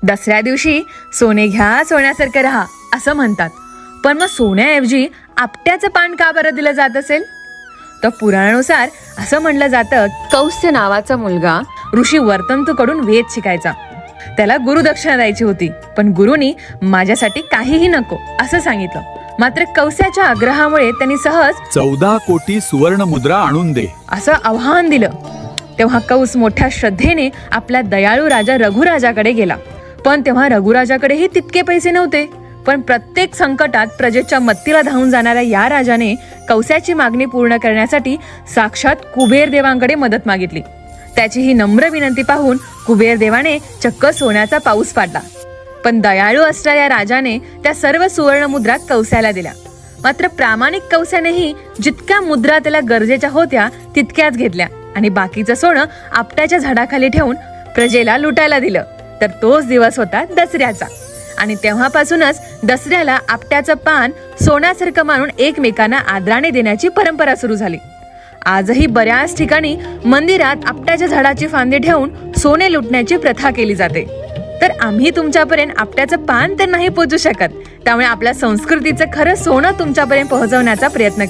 दसऱ्या दिवशी सोने घ्या सोन्यासारखं राहा असं म्हणतात. पण मग सोन्याऐवजी आपट्याचं पान का बरं दिलं जात असेल? तर पुराणानुसार असं म्हणलं जातं, कौस्य नावाचा मुलगा ऋषी वर्तंतूकडून वेद शिकायचा. त्याला गुरुदक्षिणा द्यायची होती, पण गुरुनी माझ्यासाठी काहीही नको असं सांगितलं. मात्र कौस्याच्या आग्रहामुळे त्यांनी सहज 14 कोटी सुवर्ण मुद्रा आणून दे असं आव्हान दिलं. तेव्हा कौस मोठ्या श्रद्धेने आपल्या दयाळू राजा रघुराजाकडे गेला. पण तेव्हा रघुराजाकडेही तितके पैसे नव्हते. पण प्रत्येक संकटात प्रजेच्या मत्तीला धावून जाणाऱ्या या राजाने कौस्याची मागणी पूर्ण करण्यासाठी साक्षात कुबेर देवांकडे मदत मागितली. त्याची ही नम्र विनंती पाहून कुबेर देवाने चक्क सोन्याचा पाऊस पाडला. पण दयाळू असणाऱ्या राजाने त्या सर्व सुवर्ण मुद्रा कौस्याला दिल्या. मात्र प्रामाणिक कौस्यानेही जितक्या मुद्रा त्याला गरजेच्या होत्या तितक्याच घेतल्या आणि बाकीचं सोनं आपट्याच्या झाडाखाली ठेवून प्रजेला लुटायला दिलं. तर तोच दिवस होता दसऱ्याचा. आणि तेव्हापासूनच दसऱ्याला आपट्याचं पान सोन्यासारखं मानून एकमेकांना आदराने देण्याची परंपरा सुरू झाली. आजही बऱ्याच ठिकाणी मंदिरात आपट्याच्या झाडाची फांदी ठेवून सोने लुटण्याची प्रथा केली जाते. तर आम्ही तुमच्यापर्यंत आपट्याचं पान तर नाही पोहोचू शकत, त्यामुळे आपल्या संस्कृतीचं खरं सोनं तुमच्यापर्यंत पोहोचवण्याचा प्रयत्न